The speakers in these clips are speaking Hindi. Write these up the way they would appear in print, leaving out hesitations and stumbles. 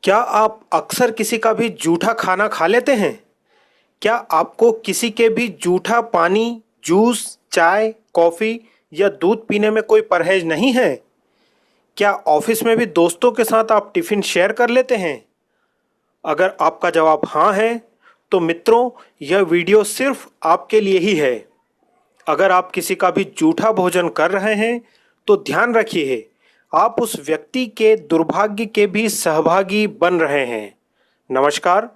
क्या आप अक्सर किसी का भी जूठा खाना खा लेते हैं? क्या आपको किसी के भी जूठा पानी, जूस, चाय, कॉफ़ी या दूध पीने में कोई परहेज नहीं है? क्या ऑफिस में भी दोस्तों के साथ आप टिफ़िन शेयर कर लेते हैं? अगर आपका जवाब हाँ है, तो मित्रों, यह वीडियो सिर्फ आपके लिए ही है। अगर आप किसी का भी जूठा भोजन कर रहे हैं, तो ध्यान रखिए, आप उस व्यक्ति के दुर्भाग्य के भी सहभागी बन रहे हैं। नमस्कार,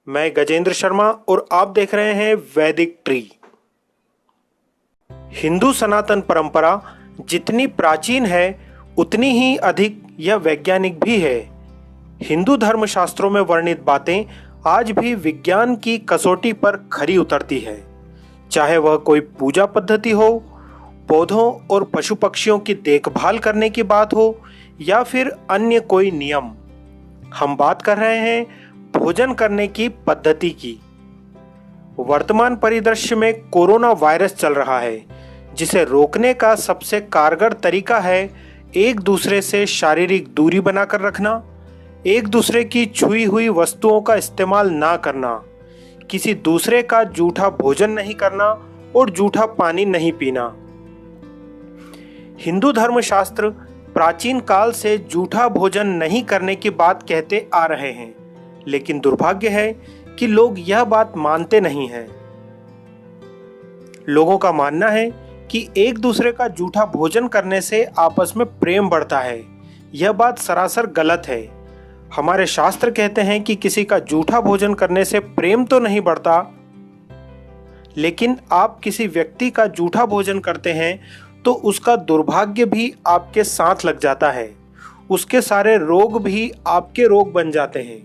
मैं गजेंद्र शर्मा और आप देख रहे हैं वैदिक ट्री। हिंदू सनातन परंपरा जितनी प्राचीन है, उतनी ही अधिक यह वैज्ञानिक भी है। हिंदू धर्म शास्त्रों में वर्णित बातें आज भी विज्ञान की कसौटी पर खरी उतरती है। चाहे वह कोई पूजा पद्धति हो, पौधों और पशु पक्षियों की देखभाल करने की बात हो या फिर अन्य कोई नियम, हम बात कर रहे हैं भोजन करने की पद्धति की। वर्तमान परिदृश्य में कोरोना वायरस चल रहा है, जिसे रोकने का सबसे कारगर तरीका है एक दूसरे से शारीरिक दूरी बनाकर रखना, एक दूसरे की छुई हुई वस्तुओं का इस्तेमाल ना करना, किसी दूसरे का जूठा भोजन नहीं करना और जूठा पानी नहीं पीना। हिंदू धर्मशास्त्र प्राचीन काल से जूठा भोजन नहीं करने की बात कहते आ रहे हैं, लेकिन दुर्भाग्य है कि लोग यह बात मानते नहीं हैं। लोगों का मानना है कि एक दूसरे का जूठा भोजन करने से आपस में प्रेम बढ़ता है। यह बात सरासर गलत है। हमारे शास्त्र कहते हैं कि किसी का जूठा भोजन करने से प्रेम तो नहीं बढ़ता, लेकिन आप किसी व्यक्ति का जूठा भोजन करते हैं तो उसका दुर्भाग्य भी आपके साथ लग जाता है। उसके सारे रोग भी आपके रोग बन जाते हैं।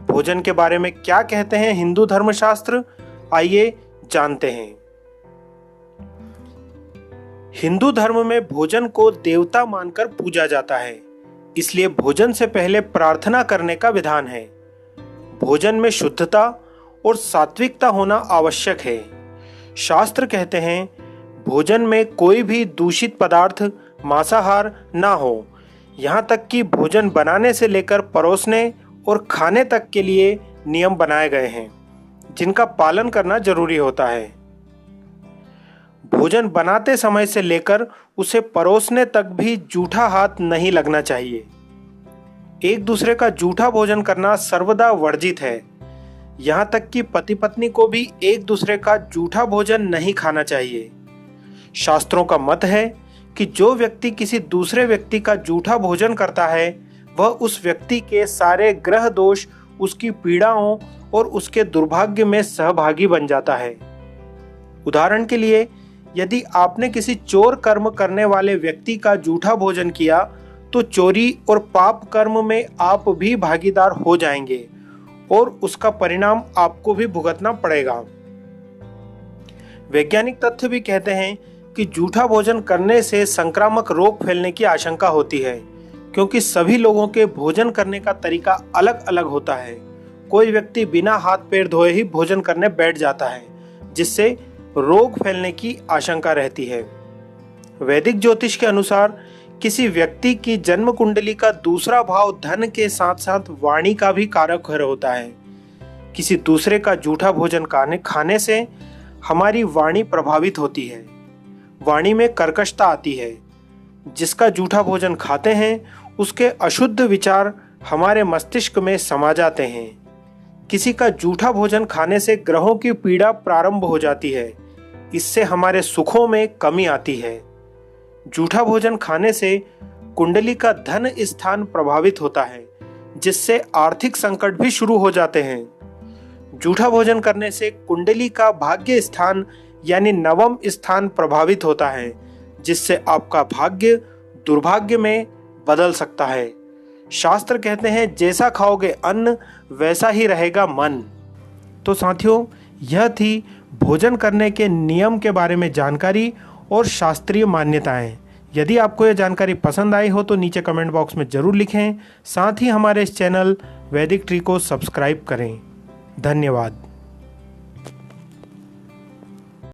भोजन के बारे में क्या कहते हैं हिंदू धर्मशास्त्र, आइए जानते हैं। हिंदू धर्म में भोजन को देवता मानकर पूजा जाता है, इसलिए भोजन से पहले प्रार्थना करने का विधान है। भोजन में शुद्धता और सात्विकता होना आवश्यक है। शास्त्र कहते हैं भोजन में कोई भी दूषित पदार्थ, मांसाहार ना हो। यहाँ तक कि भोजन बनाने से लेकर परोसने और खाने तक के लिए नियम बनाए गए हैं, जिनका पालन करना जरूरी होता है। भोजन बनाते समय से लेकर उसे परोसने तक भी जूठा हाथ नहीं लगना चाहिए। एक दूसरे का जूठा भोजन करना सर्वदा वर्जित है। यहाँ तक कि पति पत्नी को भी एक दूसरे का जूठा भोजन नहीं खाना चाहिए। शास्त्रों का मत है कि जो व्यक्ति किसी दूसरे व्यक्ति का जूठा भोजन करता है, वह उस व्यक्ति के सारे ग्रह दोष, उसकी पीड़ाओं और उसके दुर्भाग्य में सहभागी बन जाता है। उदाहरण के लिए, यदि आपने किसी चोर कर्म करने वाले व्यक्ति का जूठा भोजन किया, तो चोरी और पाप कर्म में आप भी भागीदार हो जाएंगे और उसका परिणाम आपको भी भुगतना पड़ेगा। वैज्ञानिक तथ्य भी कहते हैं कि जूठा भोजन करने से संक्रामक रोग फैलने की आशंका होती है, क्योंकि सभी लोगों के भोजन करने का तरीका अलग अलग होता है। कोई व्यक्ति बिना हाथ पैर धोए ही भोजन करने बैठ जाता है, जिससे रोग फैलने की आशंका रहती है। वैदिक ज्योतिष के अनुसार किसी व्यक्ति की जन्म कुंडली का दूसरा भाव धन के साथ साथ वाणी का भी कारक होता है। किसी दूसरे का जूठा भोजन खाने से हमारी वाणी प्रभावित होती है। वाणी में कर्कशता आती है। जिसका जूठा भोजन खाते हैं, उसके अशुद्ध विचार हमारे मस्तिष्क में समा जाते हैं। किसी का जूठा भोजन खाने से ग्रहों की पीड़ा प्रारंभ हो जाती है। इससे हमारे सुखों में कमी आती है। जूठा भोजन खाने से कुंडली का धन स्थान प्रभावित होता है, जिससे आर्थिक संकट भी शुरू हो जाते हैं। जूठा भोजन करने से कुंडली का भाग्य स्थान यानी नवम स्थान प्रभावित होता है, जिससे आपका भाग्य दुर्भाग्य में बदल सकता है। शास्त्र कहते हैं जैसा खाओगे अन्न, वैसा ही रहेगा मन। तो साथियों, यह थी भोजन करने के नियम के बारे में जानकारी और शास्त्रीय मान्यताएं। यदि आपको यह जानकारी पसंद आई हो तो नीचे कमेंट बॉक्स में ज़रूर लिखें। साथ ही हमारे इस चैनल वैदिक ट्री को सब्सक्राइब करें। धन्यवाद।